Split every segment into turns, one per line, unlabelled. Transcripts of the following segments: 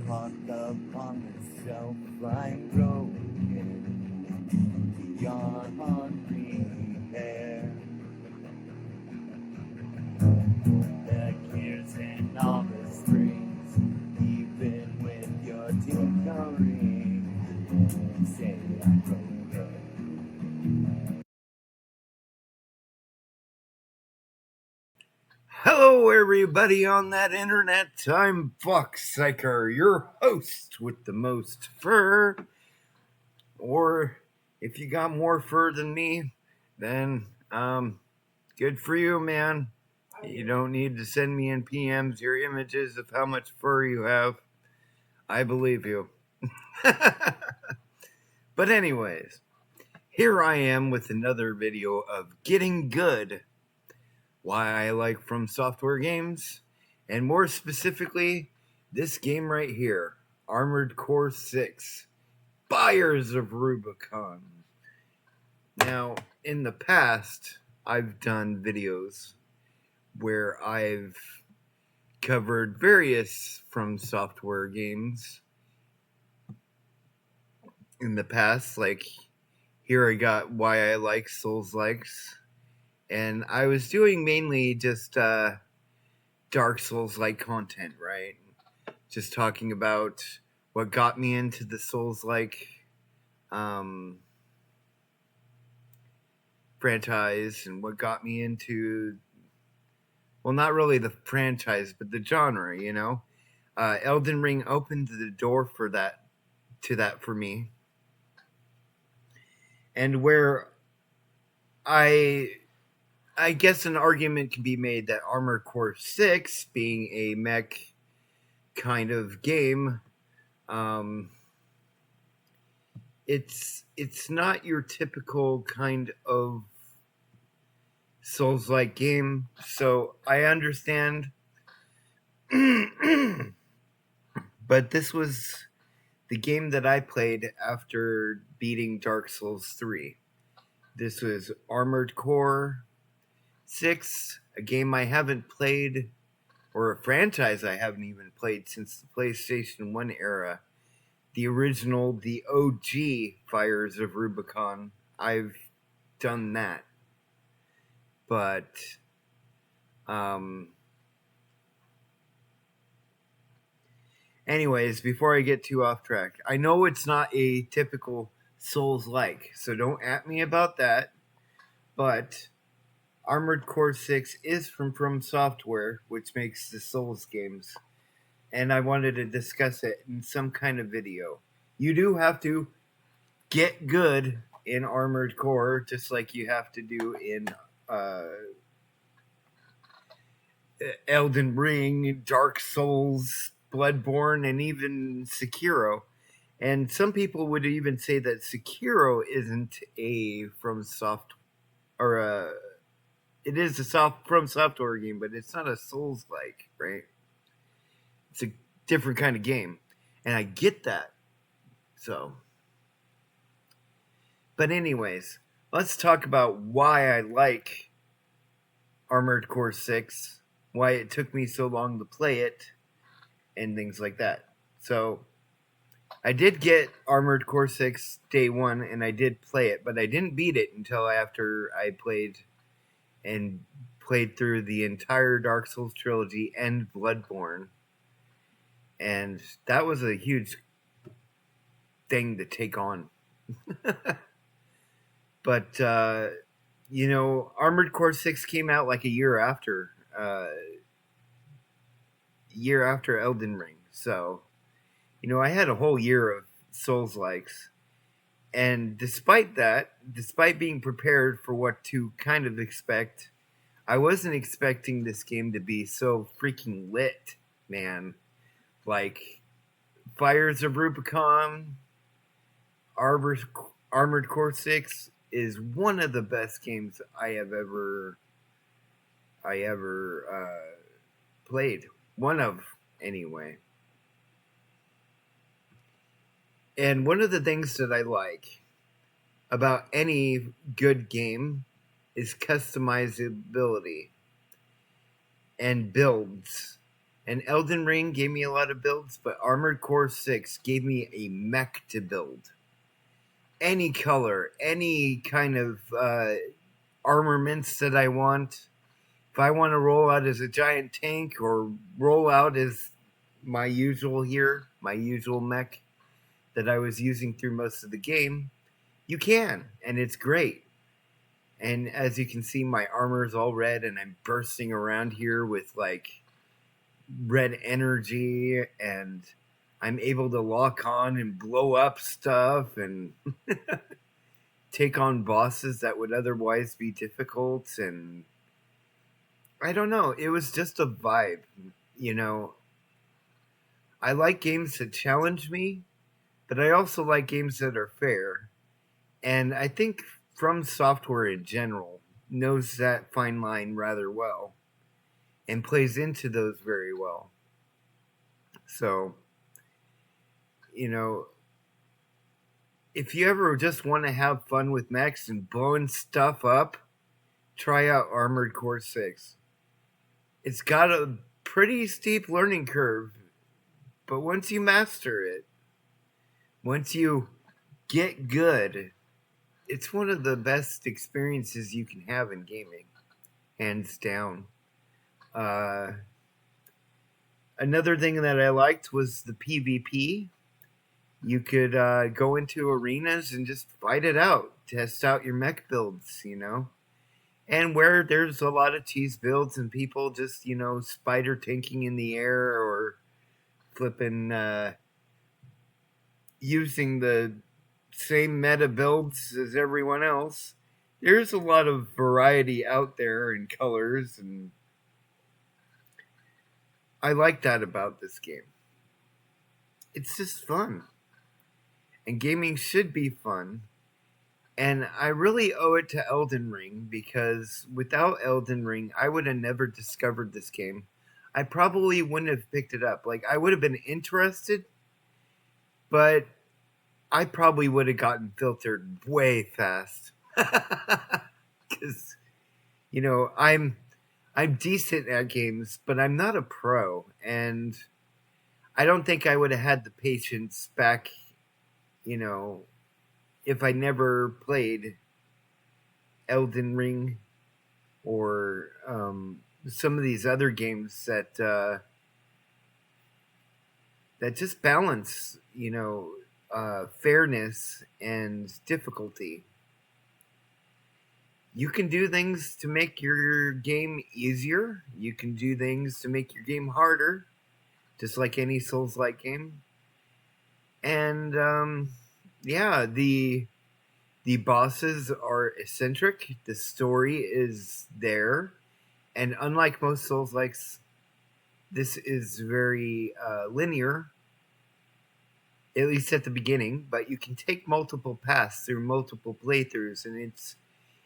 Caught up on the shelf like broken beyond repair. The gears and all the springs, even with your tinkering, say I'm broken.
Hello, everybody on that internet. I'm Fox Psycher, your host with the most fur. Or if you got more fur than me, then good for you, man. You don't need to send me in PMs your images of how much fur you have. I believe you. But anyways, here I am with another video of Getting Good. Why I like From Software games, and more specifically, this game right here, Armored Core 6, Fires of Rubicon. Now, in the past, I've done videos where I've covered various From Software games in the past, like here I got Why I Like Souls-likes, and I was doing mainly just Dark Souls-like content, right? Just talking about what got me into the Souls-like franchise and what got me into, well, not really the franchise, but the genre, you know? Elden Ring opened the door for that, for me. And where I guess an argument can be made that Armored Core 6, being a mech kind of game, it's not your typical kind of Souls-like game, so I understand. But this was the game that I played after beating Dark Souls 3. This was Armored Core 6, a game I haven't played, or a franchise I haven't even played since the PlayStation 1 era. The original, the OG Fires of Rubicon, I've done that. But, anyways, before I get too off track, I know it's not a typical Souls-like, so don't at me about that. But Armored Core 6 is from Software, which makes the Souls games, and I wanted to discuss it in some kind of video. You do have to get good in Armored Core, just like you have to do in Elden Ring, Dark Souls, Bloodborne, and even Sekiro. And some people would even say that Sekiro isn't a From Soft, or it is a From Software game, but it's not a Souls-like, right? It's a different kind of game, and I get that. So, but anyways, let's talk about why I like Armored Core 6, why it took me so long to play it, and things like that. So, I did get Armored Core 6 day one, and I did play it, but I didn't beat it until after I played through the entire Dark Souls trilogy and Bloodborne. And that was a huge thing to take on. But, Armored Core 6 came out like a year after Elden Ring. So, I had a whole year of Souls-likes. And despite being prepared for what to kind of expect, I wasn't expecting this game to be so freaking lit, man. Like, Fires of Rubicon, Armored Core 6 is one of the best games I ever played. One of, anyway. And one of the things that I like about any good game is customizability and builds And Elden Ring gave me a lot of builds, but Armored Core 6 gave me a mech to build. Any color, any kind of armaments that I want. If I want to roll out as a giant tank or roll out as my usual mech that I was using through most of the game, you can, and it's great. And as you can see, my armor is all red, and I'm bursting around here with like red energy, and I'm able to lock on and blow up stuff and take on bosses that would otherwise be difficult. And I don't know, it was just a vibe, you know. I like games that challenge me, but I also like games that are fair. And I think From Software in general knows that fine line rather well and plays into those very well. So, you know, if you ever just want to have fun with mechs and blowing stuff up, try out Armored Core 6. It's got a pretty steep learning curve, but once you master it, once you get good, it's one of the best experiences you can have in gaming, hands down. Another thing that I liked was the PvP. You could go into arenas and just fight it out, test out your mech builds, you know. And where there's a lot of cheese builds and people just, you know, spider tanking in the air or flipping, using the same meta builds as everyone else, there's a lot of variety out there in colors, and I like that about this game. It's just fun. And gaming should be fun. And I really owe it to Elden Ring, because without Elden Ring, I would have never discovered this game. I probably wouldn't have picked it up. Like, I would have been interested, but I probably would have gotten filtered way fast. Because, you know, I'm decent at games, but I'm not a pro. And I don't think I would have had the patience back, you know, if I never played Elden Ring or some of these other games that that just balance, you know, fairness and difficulty. You can do things to make your game easier. You can do things to make your game harder, just like any Souls-like game. And yeah, the bosses are eccentric. The story is there, and unlike most Souls-likes, this is very linear, at least at the beginning. But you can take multiple paths through multiple playthroughs, and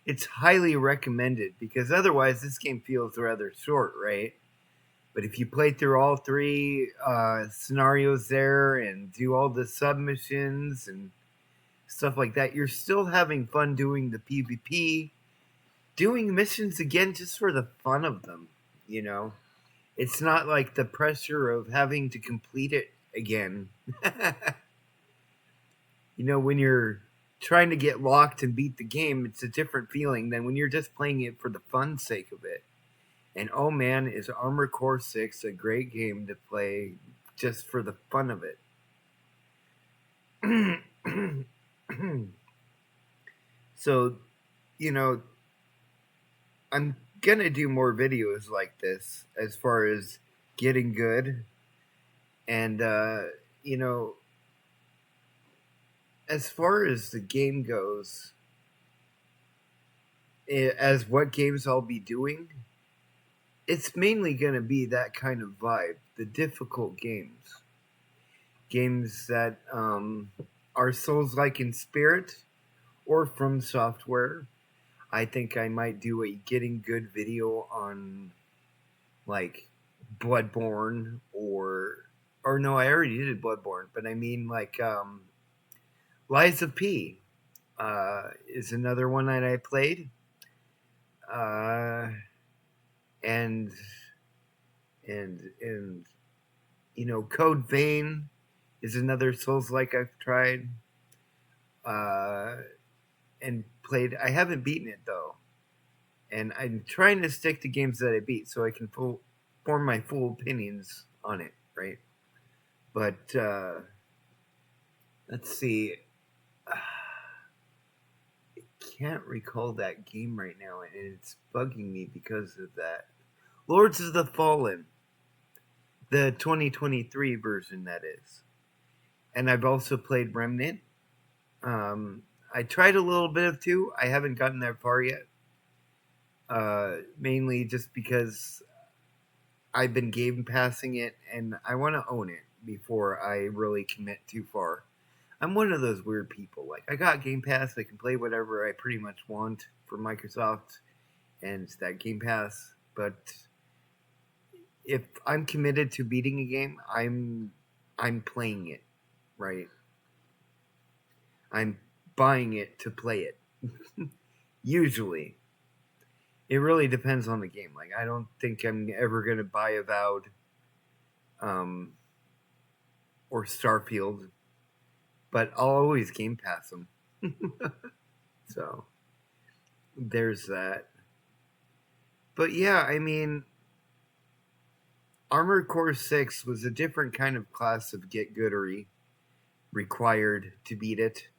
it's highly recommended, because otherwise this game feels rather short, right? But if you play through all three scenarios there and do all the submissions and stuff like that, you're still having fun doing the PvP, doing missions again just for the fun of them, you know? It's not like the pressure of having to complete it again. You know, when you're trying to get locked and beat the game, it's a different feeling than when you're just playing it for the fun sake of it. And oh man, is Armored Core 6 a great game to play just for the fun of it. So, you know, I'm gonna do more videos like this as far as getting good. And, you know, as far as the game goes, as what games I'll be doing, it's mainly going to be that kind of vibe. The difficult games. Games that are Souls-like in spirit, or From Software. I think I might do a Getting Good video on, like, Bloodborne, or no, I already did Bloodborne, but I mean, like, Lies of P is another one that I played. And and Code Vein is another Souls-like I've tried and played. I haven't beaten it though, and I'm trying to stick to games that I beat so I can form my full opinions on it, right? But let's see. I can't recall that game right now, and it's bugging me because of that. Lords of the Fallen, the 2023 version, that is. And I've also played Remnant. I tried a little bit of 2. I haven't gotten that far yet. Mainly just because I've been game passing it, and I want to own it before I really commit too far. I'm one of those weird people. Like, I got Game Pass. I can play whatever I pretty much want for Microsoft and that Game Pass. But if I'm committed to beating a game, I'm playing it, right? I'm buying it to play it. Usually. It really depends on the game. Like, I don't think I'm ever going to buy Avowed or Starfield, but I'll always Game Pass them. So, there's that. But yeah, I mean, Armored Core 6 was a different kind of class of get goodery required to beat it.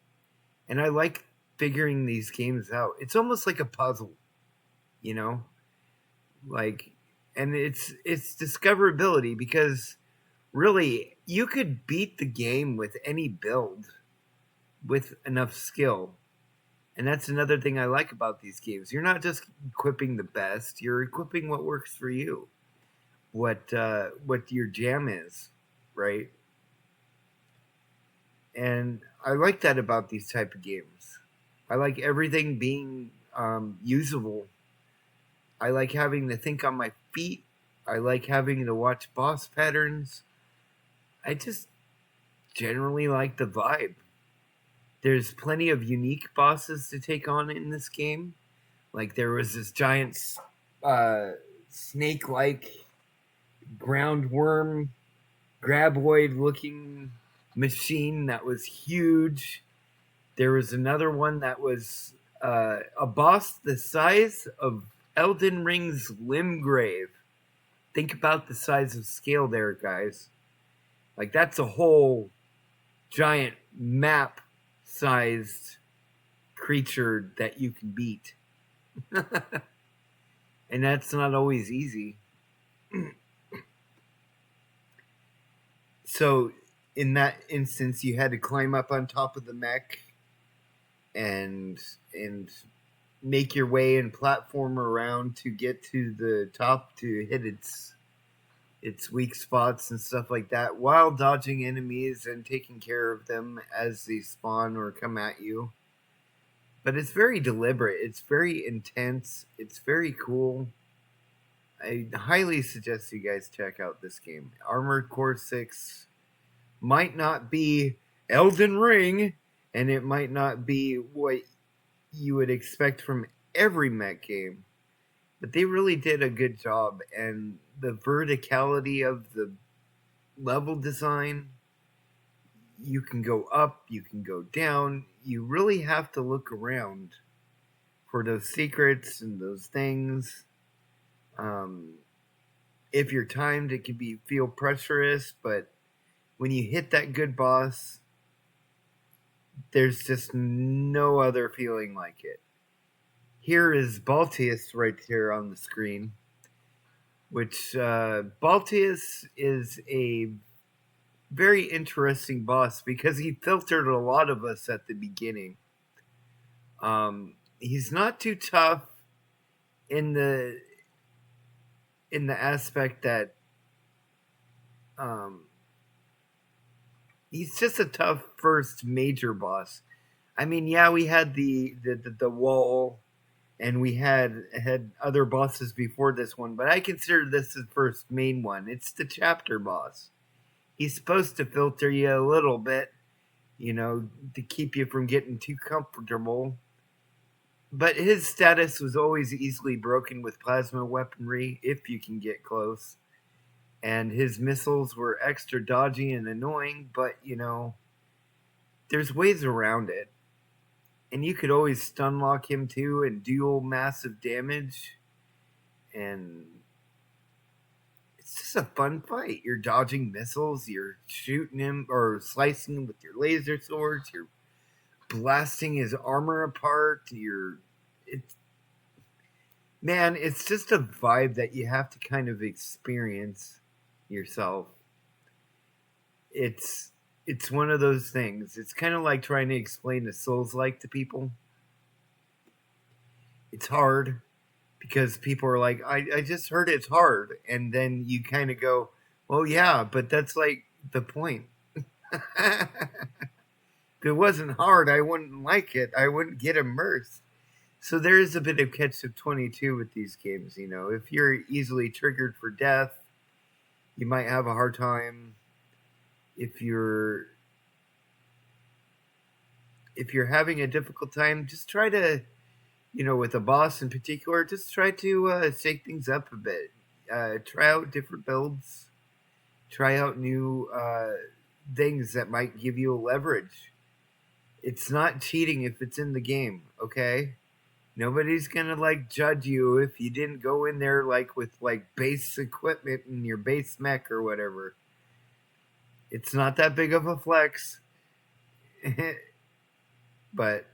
And I like figuring these games out. It's almost like a puzzle, you know? Like, and it's discoverability, because really you could beat the game with any build with enough skill. And that's another thing I like about these games. You're not just equipping the best, you're equipping what works for you. What your jam is, right? And I like that about these type of games. I like everything being usable. I like having to think on my feet. I like having to watch boss patterns. I just generally like the vibe. There's plenty of unique bosses to take on in this game. Like, there was this giant snake-like ground worm graboid looking machine that was huge. There was another one that was a boss the size of Elden Ring's Limgrave. Think about the size of scale there, guys. Like, that's a whole giant map sized creature that you can beat. And that's not always easy. So in that instance, you had to climb up on top of the mech and make your way and platform around to get to the top to hit its weak spots and stuff like that, while dodging enemies and taking care of them as they spawn or come at you. But it's very deliberate. It's very intense. It's very cool. I highly suggest you guys check out this game. Armored Core 6 might not be Elden Ring, and it might not be what you would expect from every mech game, but they really did a good job. And the verticality of the level design, you can go up, you can go down. You really have to look around for those secrets and those things. If you're timed, it can feel pressurous, but when you hit that good boss, there's just no other feeling like it. Here is Baltius right here on the screen, which Baltius is a very interesting boss because he filtered a lot of us at the beginning. He's not too tough in the aspect that he's just a tough first major boss. I mean, yeah, we had the wall, and we had other bosses before this one, but I consider this the first main one. It's the chapter boss. He's supposed to filter you a little bit, to keep you from getting too comfortable. But his status was always easily broken with plasma weaponry, if you can get close. and his missiles were extra dodgy and annoying, but there's ways around it. And you could always stun lock him too and deal massive damage. And it's just a fun fight. You're dodging missiles, you're shooting him or slicing him with your laser swords, you're blasting his armor apart, it's man, it's just a vibe that you have to kind of experience yourself. It's one of those things. It's kind of like trying to explain the Souls like to people. It's hard because people are like, I just heard it's hard. And then you kind of go, well, yeah, but that's like the point. If it wasn't hard, I wouldn't like it. I wouldn't get immersed. So there is a bit of catch of 22 with these games. If you're easily triggered for death, you might have a hard time. If you're having a difficult time, just try to, with a boss in particular, just try to shake things up a bit. Try out different builds. Try out new things that might give you a leverage. It's not cheating if it's in the game, okay? Nobody's gonna judge you if you didn't go in there with base equipment and your base mech or whatever. It's not that big of a flex. But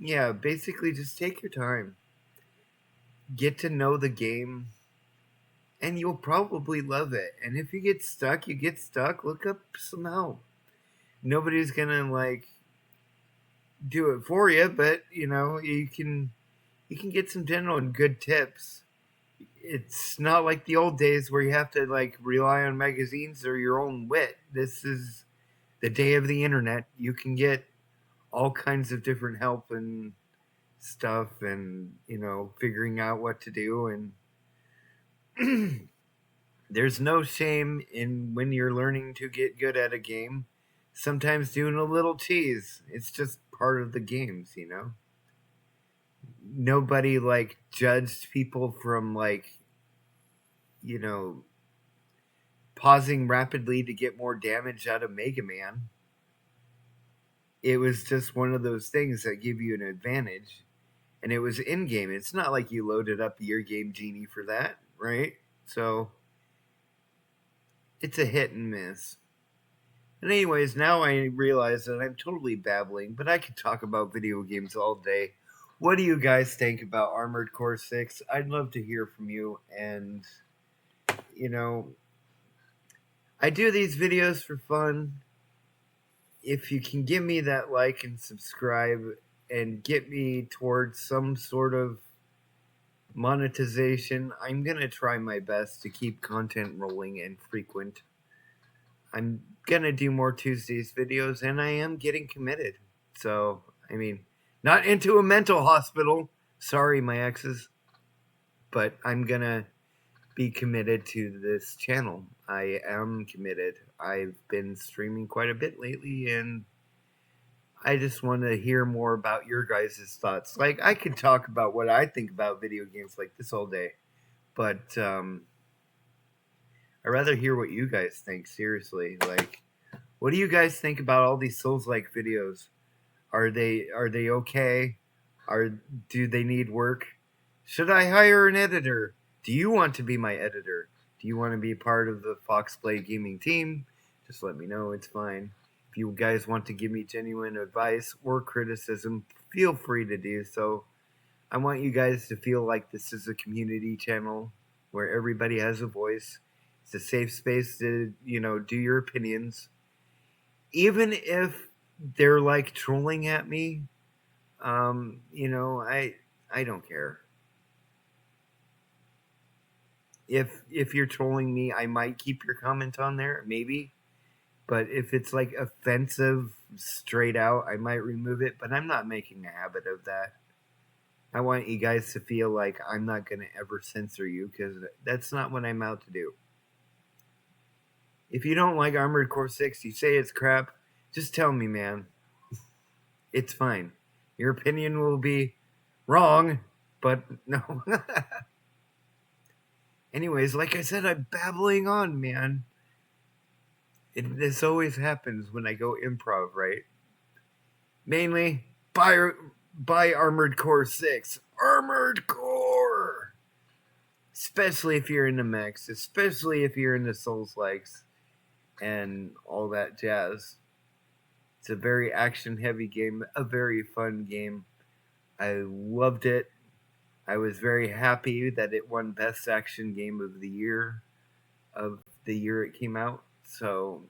yeah, basically just take your time. Get to know the game and you'll probably love it. And if you get stuck, you get stuck. Look up some help. Nobody's gonna do it for you, but you can get some general and good tips. It's not like the old days where you have to rely on magazines or your own wit. This is the day of the internet. You can get all kinds of different help and stuff, and figuring out what to do. And there's no shame in when you're learning to get good at a game. Sometimes doing a little tease. It's just part of the games. Nobody judged people from pausing rapidly to get more damage out of Mega Man. It was just one of those things that give you an advantage. And it was in game. It's not like you loaded up your game genie for that, right? So it's a hit and miss. And anyways, now I realize that I'm totally babbling, but I could talk about video games all day. What do you guys think about Armored Core 6? I'd love to hear from you. And, I do these videos for fun. If you can give me that like and subscribe and get me towards some sort of monetization, I'm going to try my best to keep content rolling and frequent. I'm going to do more Tuesdays videos, and I am getting committed. So, not into a mental hospital. Sorry, my exes. But I'm going to be committed to this channel. I am committed. I've been streaming quite a bit lately, and I just want to hear more about your guys' thoughts. I could talk about what I think about video games like this all day, but I'd rather hear what you guys think, seriously. What do you guys think about all these Souls-like videos? Are they okay? Do they need work? Should I hire an editor? Do you want to be my editor? Do you want to be part of the Fox Play Gaming team? Just let me know. It's fine. If you guys want to give me genuine advice or criticism, feel free to do so. I want you guys to feel like this is a community channel where everybody has a voice. It's a safe space to, do your opinions. Even if they're trolling at me, I don't care. If you're trolling me, I might keep your comment on there, maybe. But if it's offensive straight out, I might remove it. But I'm not making a habit of that. I want you guys to feel like I'm not going to ever censor you, because that's not what I'm out to do. If you don't like Armored Core 6, you say it's crap, just tell me, man. It's fine. Your opinion will be wrong, but no. Anyways, like I said, I'm babbling on, man. This always happens when I go improv, right? Mainly, buy Armored Core 6. Armored Core! Especially if you're into mechs, especially if you're into Souls likes and all that jazz. It's a very action heavy game, a very fun game. I loved it. I was very happy that it won Best Action Game of the Year it came out. So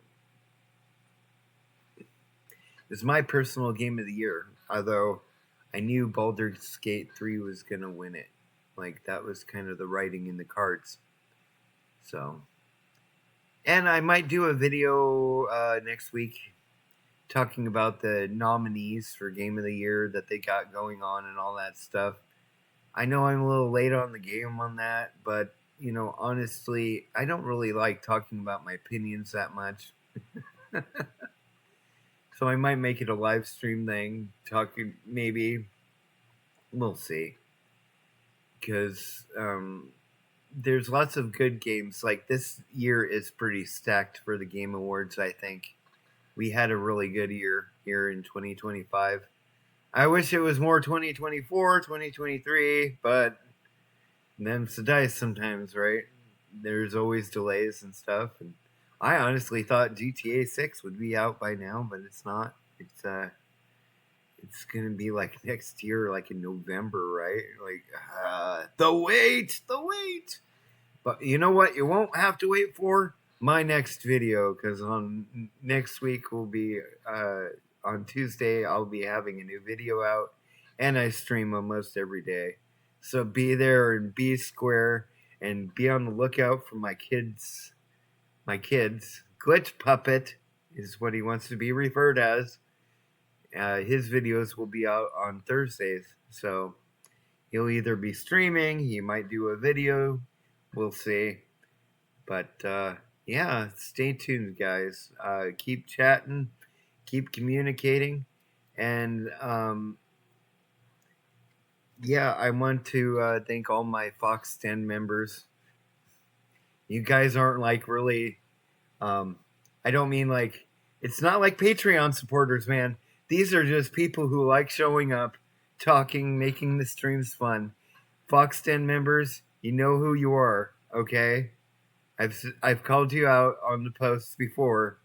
it's my personal game of the year. Although I knew Baldur's Gate 3 was gonna win it. Like that was kind of the writing in the cards. So, and I might do a video next week talking about the nominees for Game of the Year that they got going on and all that stuff. I know I'm a little late on the game on that, but you know, honestly, I don't really like talking about my opinions that much. So I might make it a live stream thing, talking maybe. We'll see. Because there's lots of good games. Like this year is pretty stacked for the Game Awards, I think. We had a really good year here in 2025. I wish it was more 2024, 2023, but them's the dice sometimes, right? There's always delays and stuff. And I honestly thought GTA 6 would be out by now, but it's not. It's gonna be like next year, like in November, right? Like the wait. But you know what? You won't have to wait for my next video because on next week will be on Tuesday. I'll be having a new video out, and I stream almost every day. So be there and be square and be on the lookout for my kids. My kids, Glitch Puppet is what he wants to be referred as. His videos will be out on Thursdays, so he'll either be streaming, he might do a video, we'll see. But yeah, stay tuned, guys. Keep chatting, keep communicating, and yeah, I want to thank all my Fox 10 members. You guys aren't like really. I don't mean like it's not like Patreon supporters, man. These are just people who like showing up, talking, making the streams fun. Fox 10 members, you know who you are, okay? I've called you out on the posts before.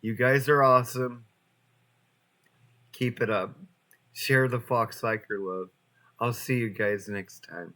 You guys are awesome. Keep it up. Share the Fox Liker love. I'll see you guys next time.